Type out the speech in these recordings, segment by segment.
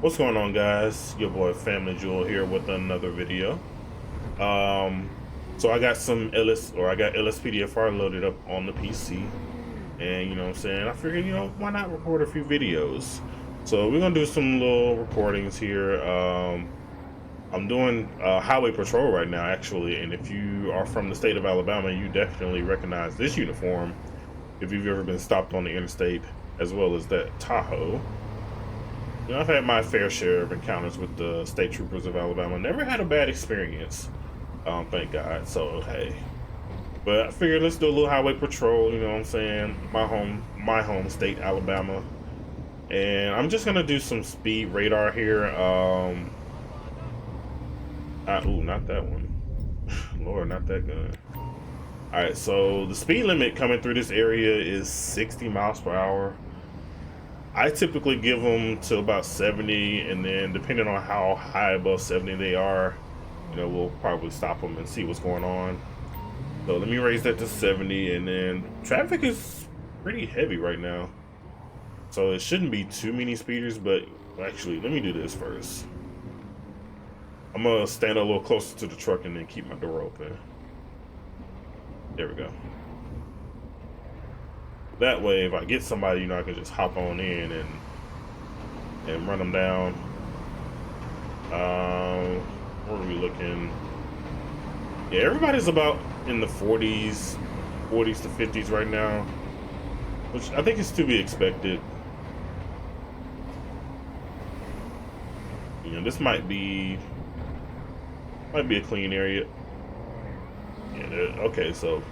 What's going on, guys? Your boy Family Jewel here with another video. So I got I got LSPDFR loaded up on the PC, and you know what I'm saying, I figured, why not record a few videos. So we're gonna do some little recordings here. I'm doing highway patrol right now, actually, and if you are from the state of Alabama, you definitely recognize this uniform if you've ever been stopped on the interstate, as well as that Tahoe. I've had my fair share of encounters with the state troopers of Alabama. Never had a bad experience, thank God. So hey, but I figured let's do a little highway patrol. You know what I'm saying? My home state, Alabama, and I'm just gonna do some speed radar here. Ooh, not that one. Lord, not that gun. All right, so the speed limit coming through this area is 60 miles per hour. I typically give them to about 70, and then depending on how high above 70 they are, we'll probably stop them and see what's going on. So let me raise that to 70, and then traffic is pretty heavy right now. So it shouldn't be too many speeders, but actually, let me do this first. I'm gonna stand a little closer to the truck and then keep my door open. There we go. That way, if I get somebody, I can just hop on in and run them down. Where are we looking? Yeah, everybody's about in the 40s to 50s right now, which I think is to be expected. This might be a clean area. Yeah, okay, so.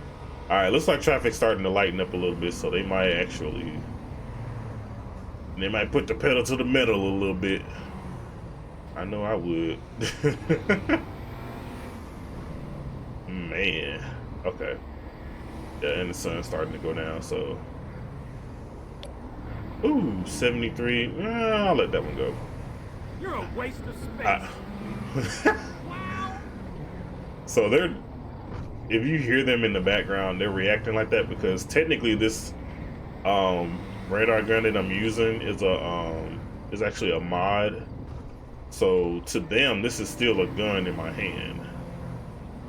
All right, looks like traffic's starting to lighten up a little bit, so they might put the pedal to the metal a little bit. I know I would. Man, okay. Yeah, and the sun's starting to go down, so. Ooh, 73. I'll let that one go. You're a waste of space. So if you hear them in the background, they're reacting like that because technically this radar gun that I'm using is actually a mod. So to them, this is still a gun in my hand,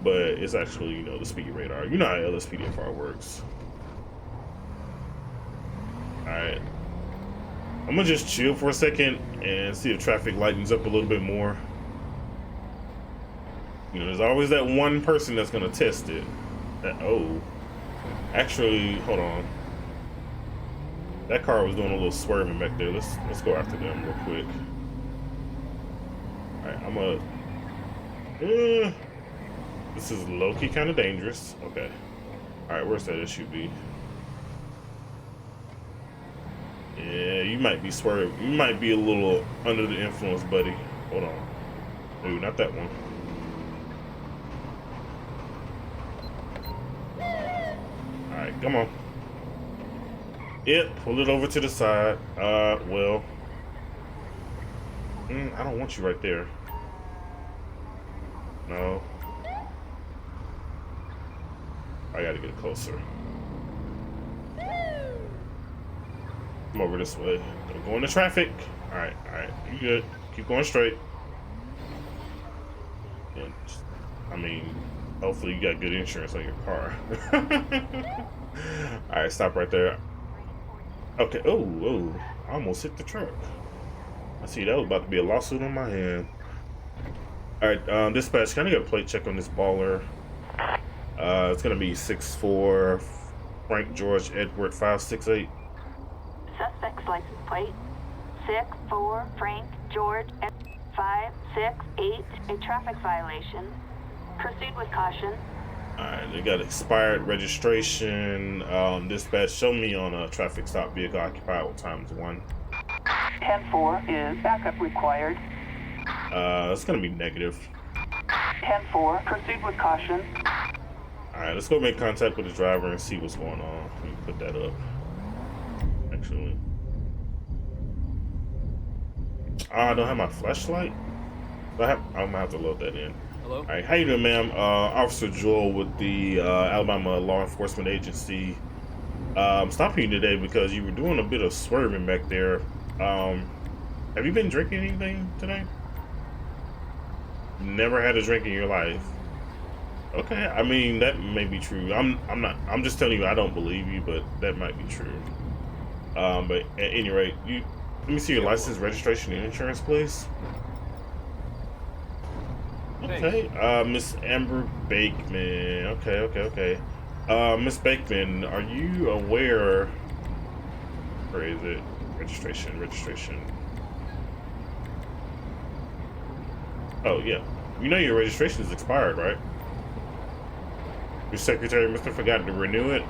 but it's actually the speed radar. You know how LSPDFR works. All right, I'm gonna just chill for a second and see if traffic lightens up a little bit more. There's always that one person that's gonna test it. Actually, hold on. That car was doing a little swerving back there. Let's go after them real quick. All right, this is low-key kind of dangerous. Okay. All right, where's that SUV? Yeah, you might be swerving. You might be a little under the influence, buddy. Hold on. Ooh, not that one. Alright, come on. Yep, pull it over to the side. Well. I don't want you right there. No. I gotta get closer. Come over this way. Don't go into traffic. Alright, you good. Keep going straight. And, hopefully you got good insurance on your car. All right, stop right there. Okay. Oh, I almost hit the truck. I see that was about to be a lawsuit on my hand. All right, dispatch, can I get a plate check on this baller? It's gonna be 6'4", Frank George Edward 568. Suspect's license plate 6'4", Frank George 568. A traffic violation. Proceed with caution. Alright, they got expired registration. Dispatch, show me on a traffic stop vehicle occupied with ×1. 10-4 is backup required. It's gonna be negative. 10-4, proceed with caution. Alright, let's go make contact with the driver and see what's going on. Let me put that up. Actually. I don't have my flashlight. I'm gonna have to load that in. Hello? All right, how you doing, ma'am? Officer Joel with the Alabama Law Enforcement Agency. I'm stopping you today because you were doing a bit of swerving back there. Have you been drinking anything today? Never had a drink in your life. Okay, I mean that may be true. I'm just telling you I don't believe you, but that might be true. But at any rate, let me see your license, registration, and insurance, please. Okay, Miss Amber Bakeman. Okay. Miss Bakeman, are you aware? Where is it? Registration. Oh yeah, you know your registration is expired, right? Your secretary must have forgotten to renew it.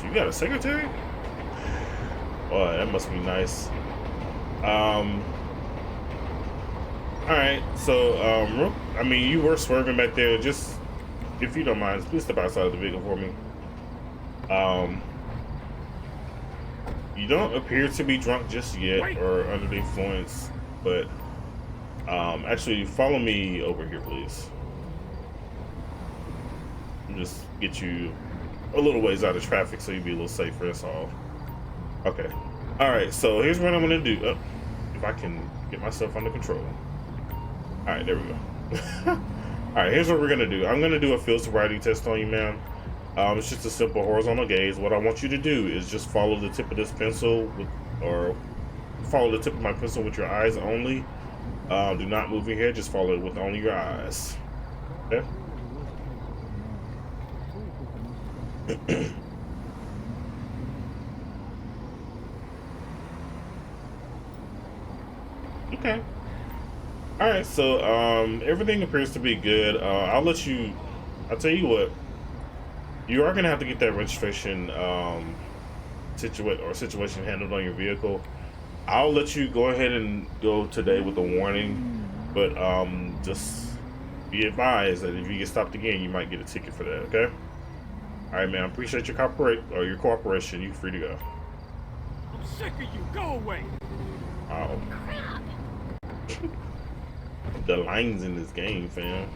You got a secretary? Oh, that must be nice. Alright, so, I mean, you were swerving back there. Just, if you don't mind, please step outside of the vehicle for me. You don't appear to be drunk just yet or under the influence, but, actually, follow me over here, please. Just get you a little ways out of traffic so you'll be a little safer, that's all. Okay. Alright, so here's what I'm gonna do. If I can get myself under control. Alright, there we go. Alright, here's what we're gonna do. I'm gonna do a field sobriety test on you, ma'am. It's just a simple horizontal gaze. What I want you to do is just follow the tip of this pencil or follow the tip of my pencil with your eyes only. Do not move your head, just follow it with only your eyes. Okay? Okay. Alright, so everything appears to be good. I'll tell you what, you are gonna have to get that registration situation handled on your vehicle. I'll let you go ahead and go today with a warning, but just be advised that if you get stopped again, you might get a ticket for that, okay? Alright, man, I appreciate your cooperation. You're free to go. I'm sick of you. Go away. Oh. The lines in this game, fam.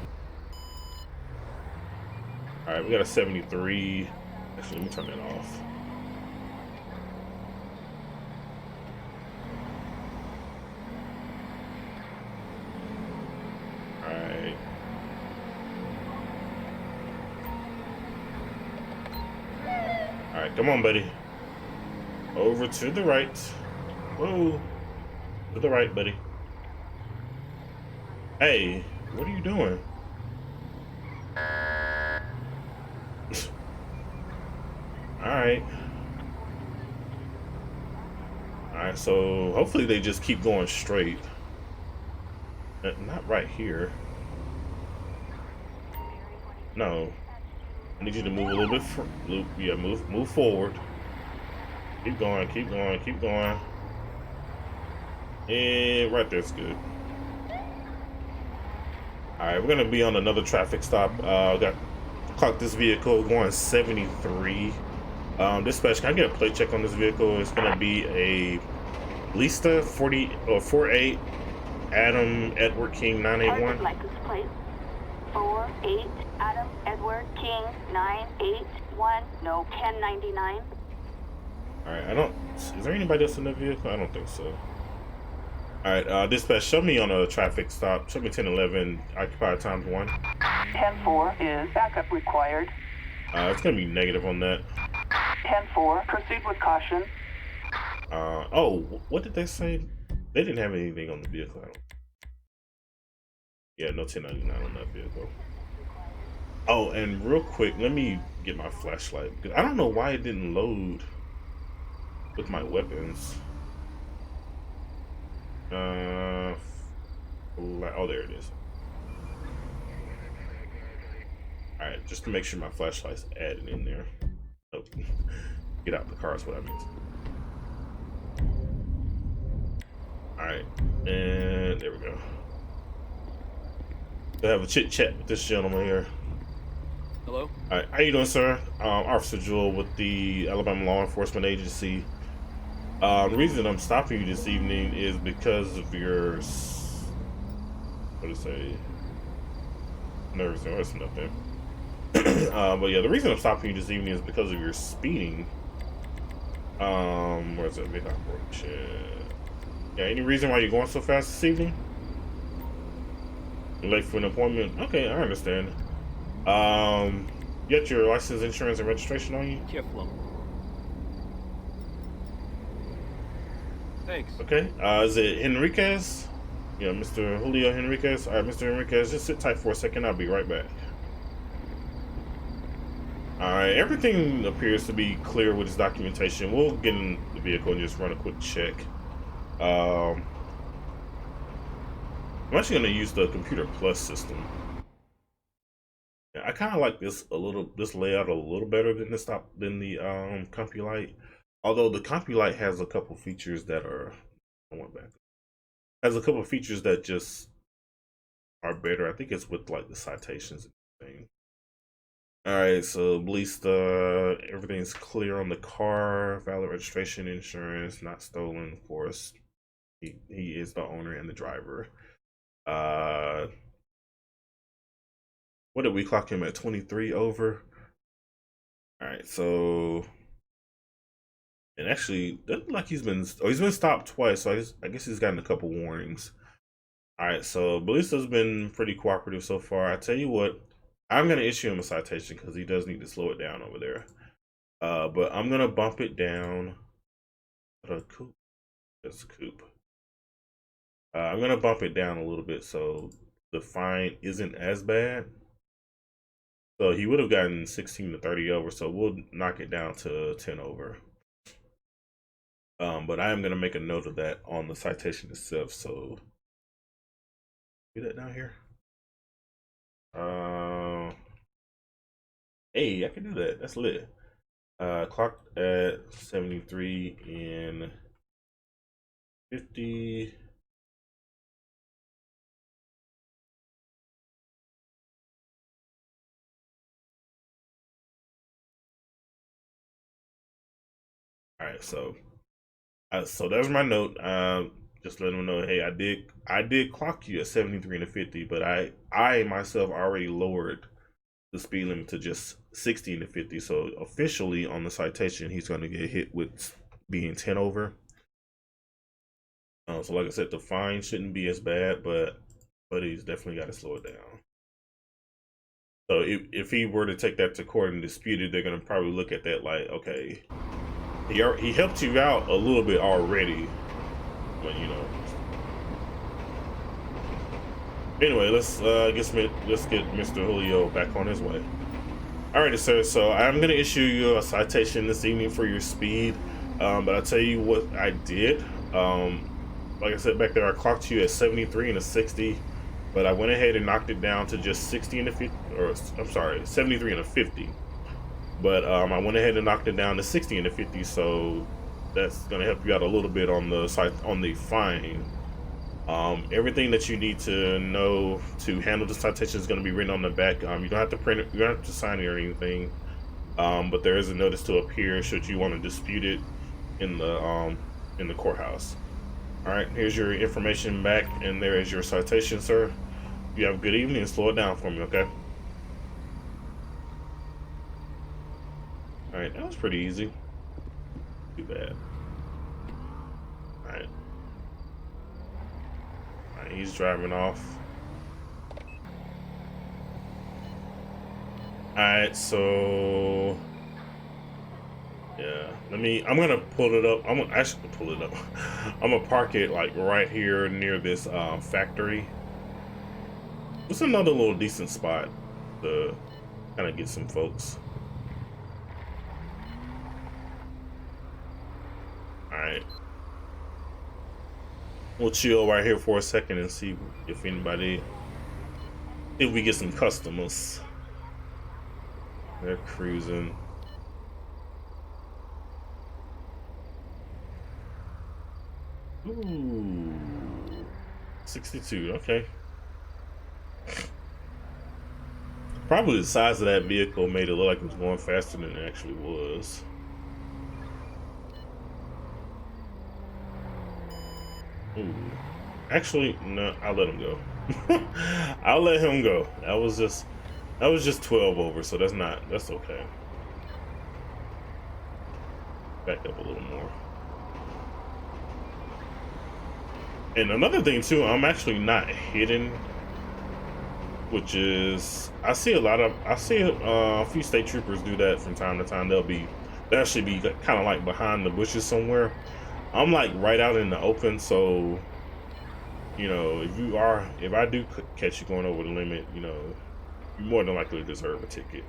Alright, we got a 73. Actually, let me turn that off. Alright. Alright, come on, buddy. Over to the right. Whoa. To the right, buddy. Hey, what are you doing? Alright. Alright, so hopefully they just keep going straight. Not right here. No. I need you to move a little bit. Move forward. Keep going. And right there's good. Alright, we're gonna be on another traffic stop. Clocked this vehicle going 73. Dispatch, can I get a plate check on this vehicle? It's gonna be a Lista 48 Adam Edward King 981. License plate 48 Adam Edward King 981. No 1099. Alright, is there anybody else in the vehicle? I don't think so. Alright, dispatch, show me on a traffic stop. Show me 1011, occupied times 1. 10-4 is backup required. It's gonna be negative on that. 10-4, proceed with caution. Oh, what did they say? They didn't have anything on the vehicle. Yeah, no 1099 on that vehicle. Oh, and real quick, let me get my flashlight. I don't know why it didn't load with my weapons. Oh, there it is. Alright, just to make sure my flashlight's added in there. Oh, get out the car is what I meant. Alright, and there we go. We'll have a chit chat with this gentleman here. Hello? Alright, how you doing, sir? Officer Jewel with the Alabama Law Enforcement Agency. The reason I'm stopping you this evening is because of your, what to say, nerves and rest nothing. But yeah, the reason I'm stopping you this evening is because of your speeding. Where's that vehicle operation? Yeah, any reason why you're going so fast this evening? You're late for an appointment? Okay, I understand. You got your license, insurance, and registration on you? Careful. Thanks. Okay. Is it Henriquez? Yeah, Mr. Julio Henriquez. All right, Mr. Henriquez, just sit tight for a second. I'll be right back. All right, everything appears to be clear with his documentation. We'll get in the vehicle and just run a quick check. I'm actually going to use the Computer Plus system. Yeah, I kind of like this layout a little better than the CompuLight. Although the CompuLight has a couple features that are, I went back. Has a couple features that just are better. I think it's with like the citations and everything. All right, so at least everything's clear on the car, valid registration, insurance, not stolen. Of course, he is the owner and the driver. What did we clock him at? 23 over. All right, so and actually, doesn't like he's been stopped twice. So I guess he's gotten a couple warnings. All right, so Ballista's been pretty cooperative so far. I tell you what, I'm gonna issue him a citation because he does need to slow it down over there. But I'm gonna bump it down. What a coupe. That's a coupe. I'm gonna bump it down a little bit so the fine isn't as bad. So he would have gotten 16 to 30 over, so we'll knock it down to 10 over. But I am gonna make a note of that on the citation itself. So get that down here. Hey, I can do that. That's lit. Clocked at 73 in 50. All right, so there's my note. Just letting them know, hey, I did clock you at 73 and 50, but I myself already lowered the speed limit to just 60 and 50. So officially on the citation, he's going to get hit with being 10 over. So like I said, the fine shouldn't be as bad, but he's definitely got to slow it down. So if he were to take that to court and dispute it, they're going to probably look at that like, okay, he helped you out a little bit already, but you know. Anyway, let's get Mr. Julio back on his way. Alrighty, sir. So I'm gonna issue you a citation this evening for your speed. But I'll tell you what I did. Like I said back there, I clocked you at 73 and a 60, but I went ahead and knocked it down to just 60 and a 50, or I'm sorry, 73 and a 50. But I went ahead and knocked it down to 60 and a 50, so that's gonna help you out a little bit on the fine. Everything that you need to know to handle the citation is going to be written on the back. You don't have to print it, you don't have to sign it or anything. But there is a notice to appear should you want to dispute it in the courthouse. All right, here's your information back, and there is your citation, sir. You have a good evening, and slow it down for me, okay? All right, that was pretty easy. Too bad. All right. He's driving off. Alright, so yeah, I'm gonna pull it up. I'm gonna park it like right here near this factory. It's another little decent spot to kind of get some folks. Alright. We'll chill right here for a second and see if we get some customers. They're cruising. Ooh, 62, okay. Probably the size of that vehicle made it look like it was going faster than it actually was. Ooh. Actually, no, I'll let him go. I'll let him go. That was just 12 over, so that's okay. Back up a little more. And another thing too, I'm actually not hidden, which is I see a few state troopers do that from time to time. They'll actually be kind of like behind the bushes somewhere. I'm like right out in the open, so you know, if I do catch you going over the limit, you know, you more than likely deserve a ticket.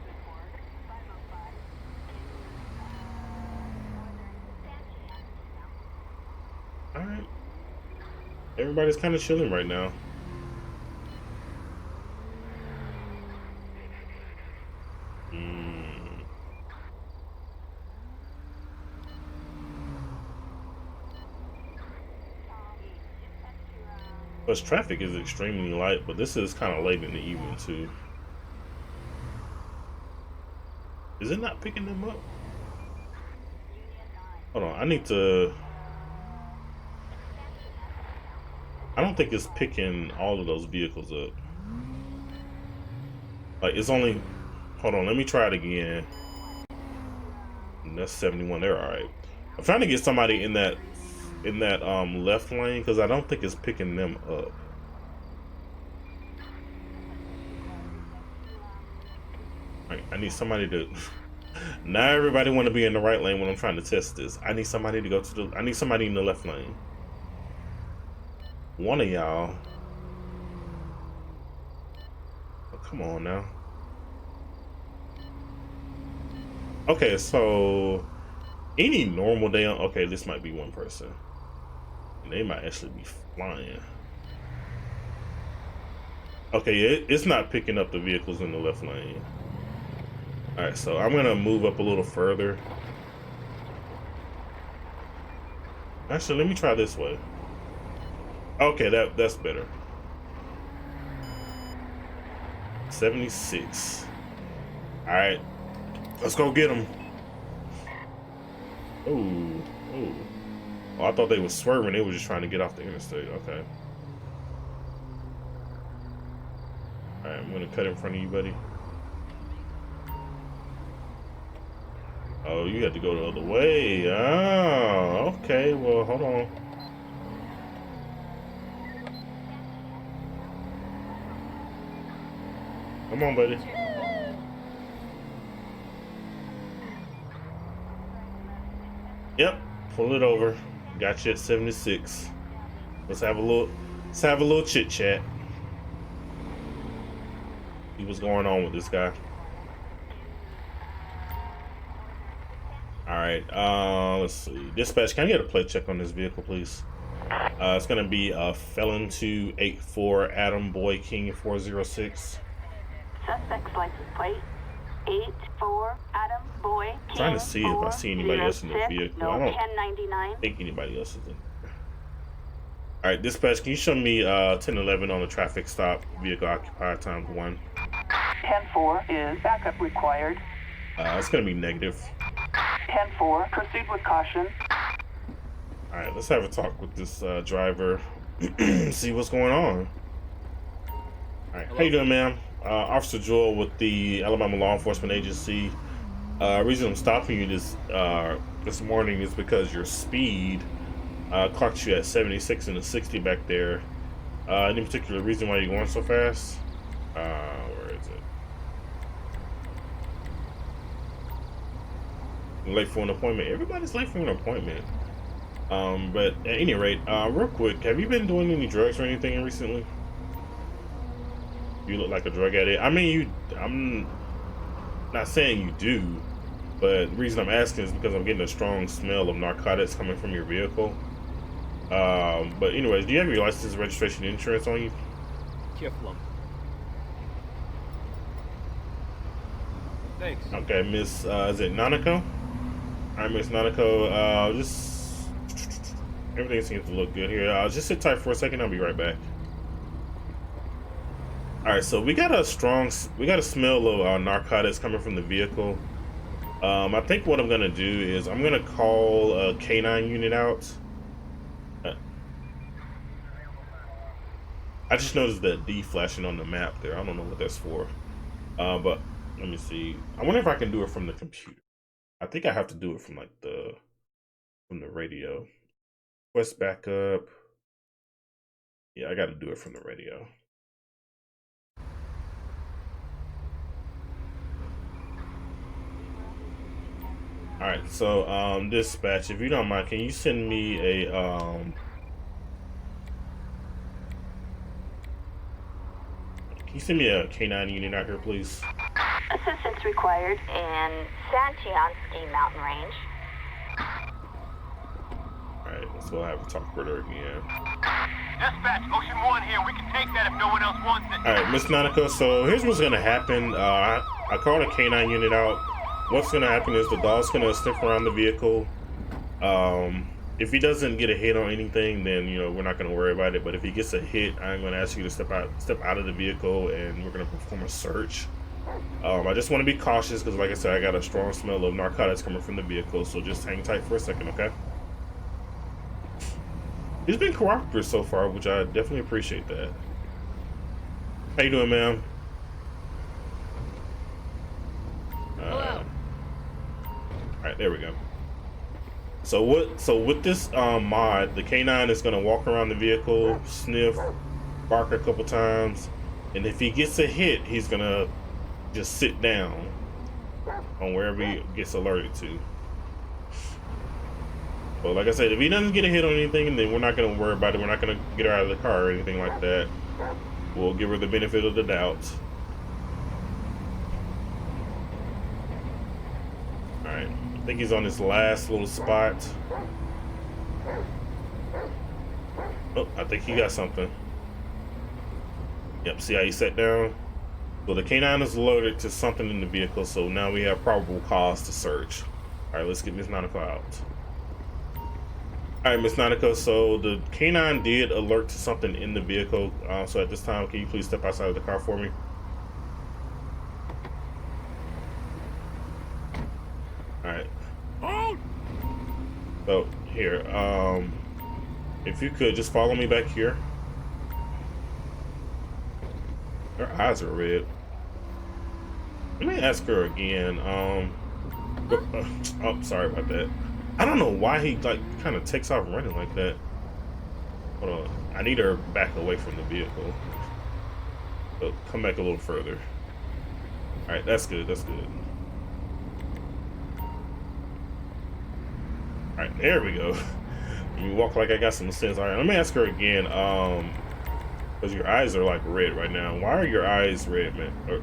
All right, everybody's kind of chilling right now. Mm. Plus, traffic is extremely light, but this is kind of late in the evening too. Is it not picking them up? Hold on, I don't think it's picking all of those vehicles up. Like, it's only... Hold on, let me try it again. And that's 71, they're alright. I'm trying to get somebody in that left lane, because I don't think it's picking them up. Right, I need somebody to... Now everybody want to be in the right lane when I'm trying to test this. I need somebody to go to the... I need somebody in the left lane. One of y'all. Oh, come on now. Okay, so any normal day on... Okay, this might be one person. And they might actually be flying. Okay, it's not picking up the vehicles in the left lane. Alright, so I'm gonna move up a little further. Actually, let me try this way. Okay, that's better. 76. Alright, let's go get them. Ooh, ooh. Oh, I thought they were swerving. They were just trying to get off the interstate. Okay. Alright, I'm gonna cut in front of you, buddy. Oh, you had to go the other way. Oh, okay. Well, hold on. Come on, buddy. Yep, pull it over. Got you at 76. Let's have a little chit chat. See what's going on with this guy. All right. Let's see. Dispatch, can I get a plate check on this vehicle, please? It's gonna be felon 284 Adam Boy King 406. Suspect's license plate 84 Adam Boy King. Trying to see if I see anybody else in the 406, vehicle. No I don't 1099. think anybody else is in. All right, dispatch, can you show me 1011 on the traffic stop, vehicle occupied times 1? 10-4 is backup required. It's gonna be negative. 10-4, proceed with caution. All right, let's have a talk with this driver. See what's going on. All right, how you doing, ma'am? Officer Joel with the Alabama Law Enforcement Agency. Reason I'm stopping you this morning is because your speed clocked you at 76 and a 60 back there. Any particular reason why you're going so fast? Where is it? Late for an appointment. Everybody's late for an appointment. But at any rate, real quick, have you been doing any drugs or anything recently? You look like a drug addict. I mean, I'm not saying you do, but the reason I'm asking is because I'm getting a strong smell of narcotics coming from your vehicle. But anyways, do you have your license, registration, and insurance on you? Careful. Thanks. Okay, Miss, is it Nanako? Alright, Miss Nanako, just everything seems to look good here. Just sit tight for a second, I'll be right back. Alright, so we got a smell of narcotics coming from the vehicle. I think what I'm gonna do is I'm gonna call a K9 unit out. I just noticed that D flashing on the map there. I don't know what that's for. But let me see. I wonder if I can do it from the computer. I think I have to do it from like from the radio. Request backup. Yeah, I got to do it from the radio. All right, so dispatch, if you don't mind, can you send me a can you send me a K9 unit out here, please? Assistance required in Santiansky Mountain Range. All right, let's go have a talk with her again. Dispatch, Ocean 1 here. We can take that if no one else wants it. All right, Miss Nautico, so here's what's gonna happen. I called a K9 unit out. What's gonna happen is the dog's gonna sniff around the vehicle. If he doesn't get a hit on anything, then we're not gonna worry about it. But if he gets a hit, I'm gonna ask you to step out of the vehicle, and we're gonna perform a search. I just want to be cautious because, like I said, I got a strong smell of narcotics coming from the vehicle. So just hang tight for a second, okay? He's been cooperative so far, which I definitely appreciate that. How you doing, ma'am? All right, there we go. So with this mod, the K9 is gonna walk around the vehicle, sniff, bark a couple times, and if he gets a hit, he's gonna just sit down on wherever he gets alerted to. But like I said, if he doesn't get a hit on anything, then we're not going to worry about it. We're not going to get her out of the car or anything like that. We'll give her the benefit of the doubt. Alright, I think he's on this last little spot. Oh, I think he got something. Yep, see how he sat down? So the K9 is loaded to something in the vehicle, so now we have probable cause to search. Alright, let's get Miss Nautico out. Alright, Miss Nautico, so the K9 did alert to something in the vehicle. So at this time, can you please step outside of the car for me? Alright. So, here, if you could, just follow me back here. Her eyes are red. Let me ask her again. Oh, sorry about that. I don't know why he kind of takes off running like that. Hold on, I need her back away from the vehicle. So come back a little further. All right, that's good. That's good. All right, there we go. Let me walk like I got some sense. All right, let me ask her again. Because your eyes are like red right now. Why are your eyes red, man? Or,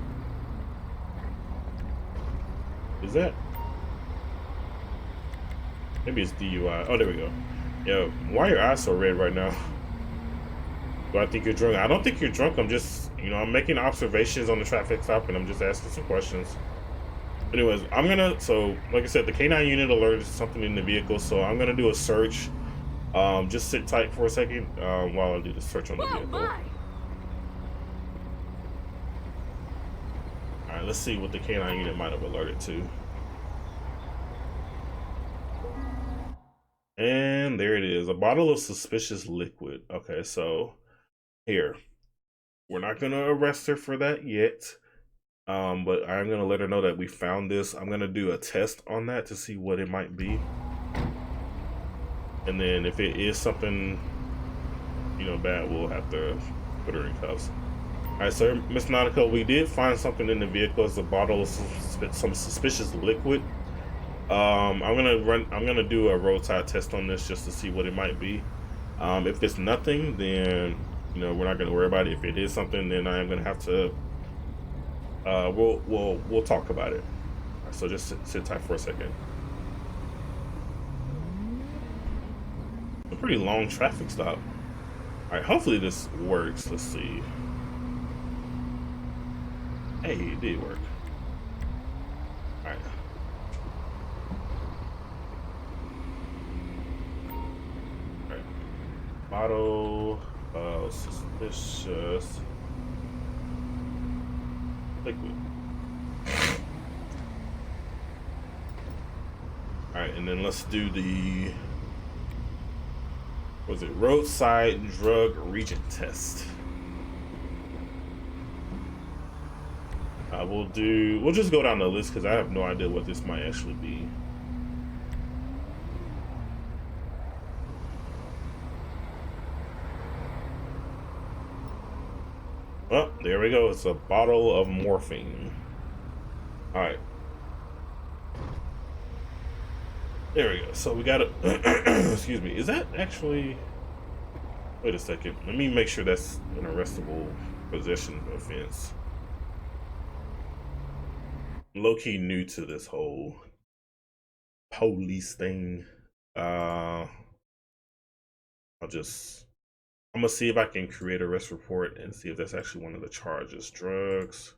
is that? Maybe it's DUI. Oh, there we go. Yeah, why are your eyes so red right now? Do I think you're drunk? I don't think you're drunk. I'm just, I'm making observations on the traffic stop, and I'm just asking some questions. Anyways, so like I said, the K9 unit alerted something in the vehicle, so I'm gonna do a search. Just sit tight for a second while I do the search on the vehicle. All right, let's see what the K9 unit might have alerted to. And there it is, a bottle of suspicious liquid. Okay, so here, we're not gonna arrest her for that yet, but I'm gonna let her know that we found this. I'm gonna do a test on that to see what it might be, and then if it is something, bad, we'll have to put her in cuffs. All right, so Miss Nautico, we did find something in the vehicle. It's a bottle of some suspicious liquid. I'm gonna do a roadside test on this just to see what it might be. If it's nothing, then we're not gonna worry about it. If it is something, then I am gonna have to we'll talk about it. Right, so just sit tight for a second. A pretty long traffic stop. All right, hopefully this works. Let's see. Hey, it did work. All right. Bottle of suspicious liquid. Alright, and then let's do the, was it roadside drug region test. We'll just go down the list because I have no idea what this might actually be. Oh, there we go. It's a bottle of morphine. All right. There we go. So we got it. Excuse me. Is that actually? Wait a second. Let me make sure that's an arrestable possession offense. Low key new to this whole police thing. I'm gonna see if I can create a arrest report and see if that's actually one of the charges. Drugs.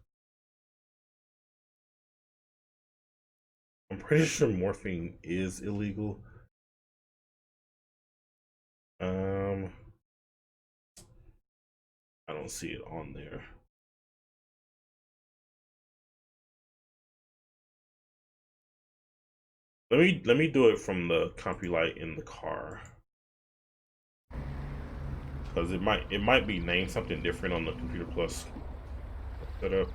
I'm pretty sure morphine is illegal. I don't see it on there. Let me do it from the CompuLight in the car. Because it might be named something different on the Computer Plus setup.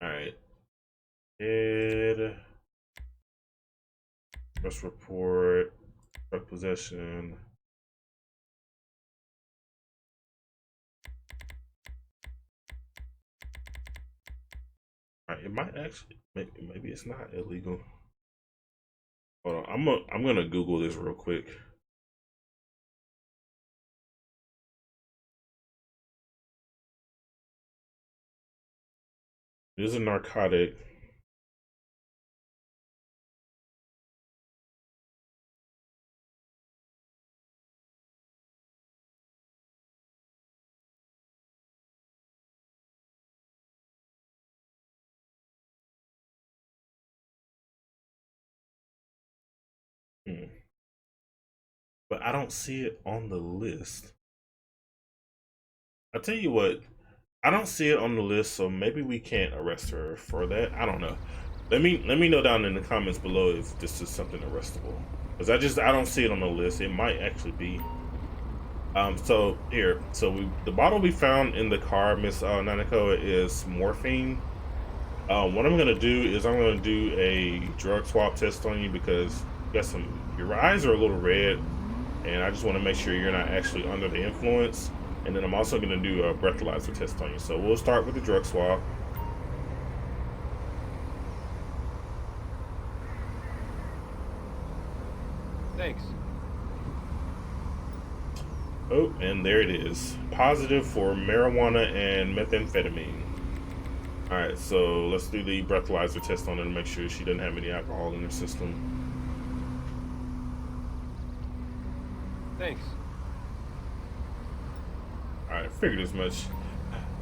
Alright. Arrest report, drug possession. Alright, it might actually maybe it's not illegal. Hold on, I'm gonna Google this real quick. It is a narcotic. But I don't see it on the list. I tell you what, I don't see it on the list, so maybe we can't arrest her for that. I don't know. Let me know down in the comments below if this is something arrestable. Because I don't see it on the list. It might actually be. So here, the bottle we found in the car, Miss Nanako, is morphine. What I'm gonna do is I'm gonna do a drug swab test on you because your eyes are a little red, and I just want to make sure you're not actually under the influence. And then I'm also gonna do a breathalyzer test on you. So we'll start with the drug swab. Thanks. Oh, and there it is. Positive for marijuana and methamphetamine. Alright, so let's do the breathalyzer test on her to make sure she doesn't have any alcohol in her system. Thanks. Alright, figured as much.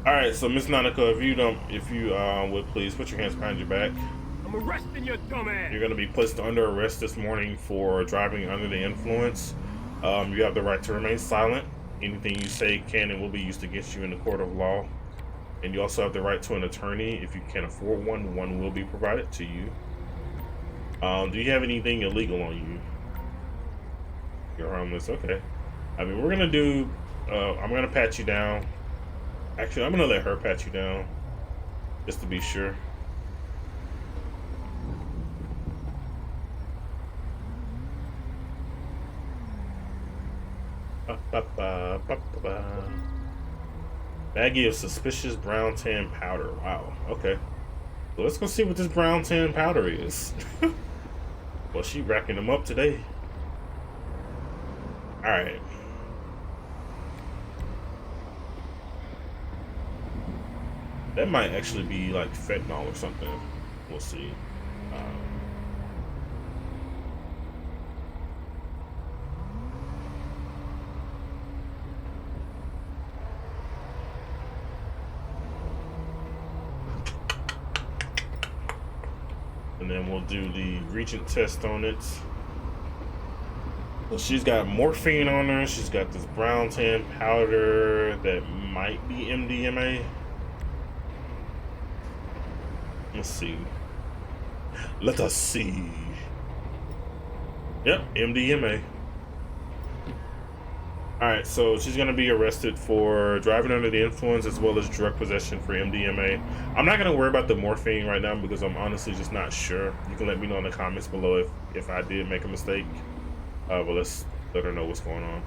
Alright, so Miss Nanako, if you would please put your hands behind your back. I'm arresting your dumb ass. You're gonna be placed under arrest this morning for driving under the influence. You have the right to remain silent. Anything you say can and will be used against you in the court of law. And you also have the right to an attorney. If you can't afford one, one will be provided to you. Do you have anything illegal on you? You're harmless, okay. I mean, we're gonna do, I'm gonna pat you down. Actually, I'm gonna let her pat you down, just to be sure. Baggie of suspicious brown tan powder. Wow, okay. So let's go see what this brown tan powder is. Well, she racking them up today. Alright. That might actually be like fentanyl or something. We'll see. And then we'll do the Regent test on it. So she's got morphine on her. She's got this brown tan powder that might be MDMA. Let's see. Let us see. Yep, MDMA. Alright, so she's going to be arrested for driving under the influence as well as drug possession for MDMA. I'm not going to worry about the morphine right now because I'm honestly just not sure. You can let me know in the comments below if I did make a mistake. But let's let her know what's going on.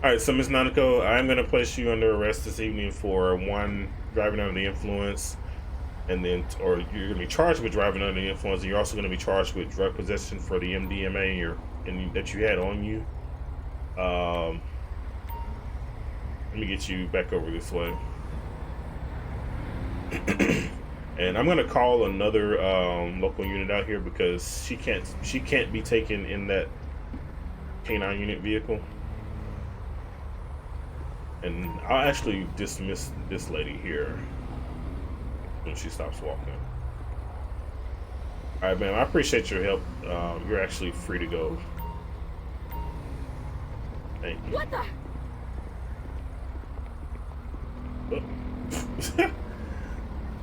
All right, so Miss Nanako, I'm going to place you under arrest this evening for one, driving under the influence, and then, or you're going to be charged with driving under the influence, and you're also going to be charged with drug possession for the MDMA that you had on you. Let me get you back over this way. And I'm going to call another local unit out here because she can't be taken in that K9 unit vehicle. And I'll actually dismiss this lady here when she stops walking. All right, ma'am, I appreciate your help. You're actually free to go. Thank you. What the? Oh.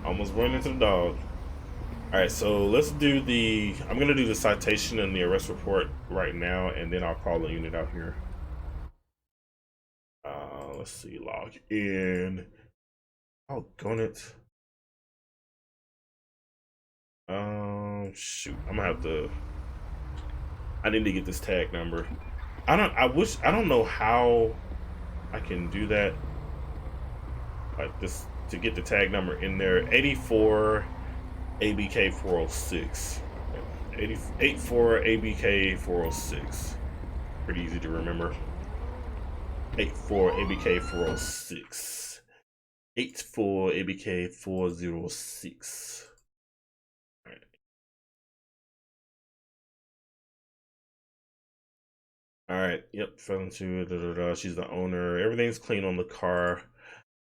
Almost run into the dog. All right, so let's do I'm gonna do the citation and the arrest report right now, and then I'll call the unit out here. Let's see, log in. Oh, gun it. Shoot, I'm gonna have to. I need to get this tag number. I don't know how I can do that. Like this to get the tag number in there. 84 ABK 406. 84 ABK 406. Pretty easy to remember. 84 ABK 406. 84 ABK 406. All right. Yep. Fell into. She's the owner. Everything's clean on the car.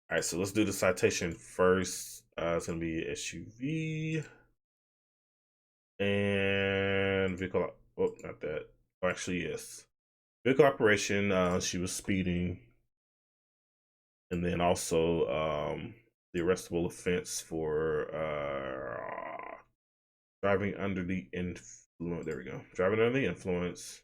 All right. So let's do the citation first. It's gonna be SUV and vehicle. Oh, not that. Oh, actually, yes. Vehicle operation. She was speeding, and then also the arrestable offense for driving under the influence. There we go. Driving under the influence.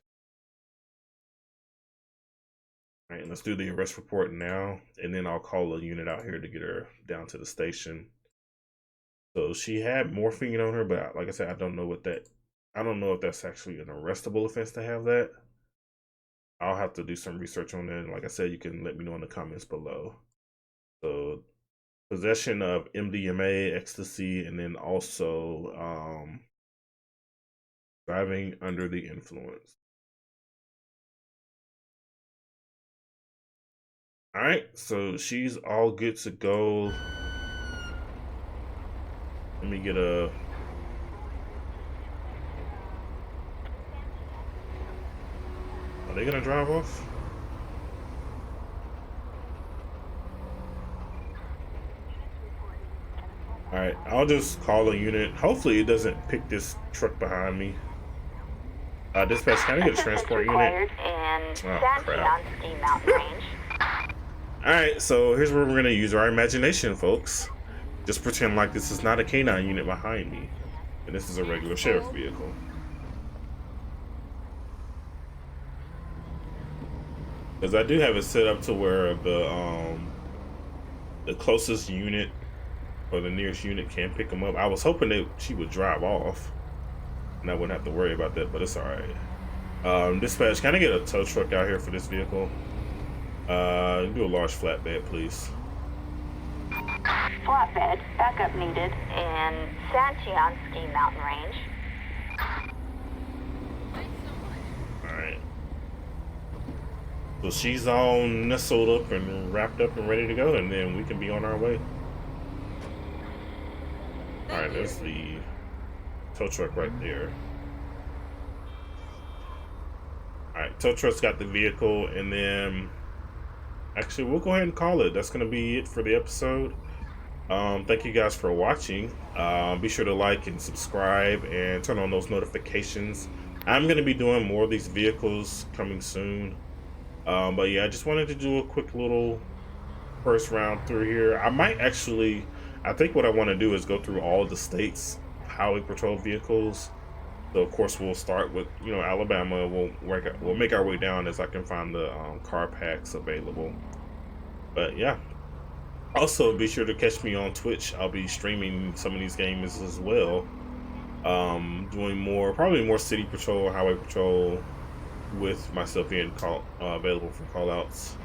All right, let's do the arrest report now, and then I'll call a unit out here to get her down to the station. So she had morphine on her, but like I said, I don't know if that's actually an arrestable offense to have that. I'll have to do some research on that. And like I said, you can let me know in the comments below. So possession of MDMA, ecstasy, and then also driving under the influence. All right, so she's all good to go. Let me get a. Are they gonna drive off? All right, I'll just call a unit. Hopefully, it doesn't pick this truck behind me. Dispatch, can I get a transport unit? And Oh, crap. on Ski Mountain Range. All right, so here's where we're gonna use our imagination, folks. Just pretend like this is not a K9 unit behind me, and this is a regular sheriff vehicle. Because I do have it set up to where the closest unit or the nearest unit can pick them up. I was hoping that she would drive off, and I wouldn't have to worry about that, but it's all right. Dispatch, can I get a tow truck out here for this vehicle? Do a large flatbed, please. Flatbed, backup needed in Sancheon Ski Mountain Range. Alright. So she's all nestled up and wrapped up and ready to go, and then we can be on our way. Alright, there's the tow truck right there. Alright, tow truck's got the vehicle, and then actually we'll go ahead and call it. That's gonna be it for the episode. Thank you guys for watching. Be sure to like and subscribe and turn on those notifications. I'm gonna be doing more of these vehicles coming soon. But yeah, I just wanted to do a quick little first round through here. I think what I want to do is go through all the states highway patrol vehicles. So of course we'll start with Alabama. We'll make our way down as I can find the car packs available. But yeah. Also, be sure to catch me on Twitch. I'll be streaming some of these games as well. Doing probably more city patrol, highway patrol, with myself being available for callouts.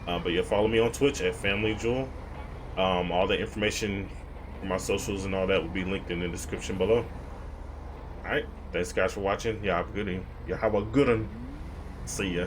But yeah, follow me on Twitch at Family Jewel. All the information for my socials and all that will be linked in the description below. All right, thanks guys for watching. Y'all have a good one. See ya.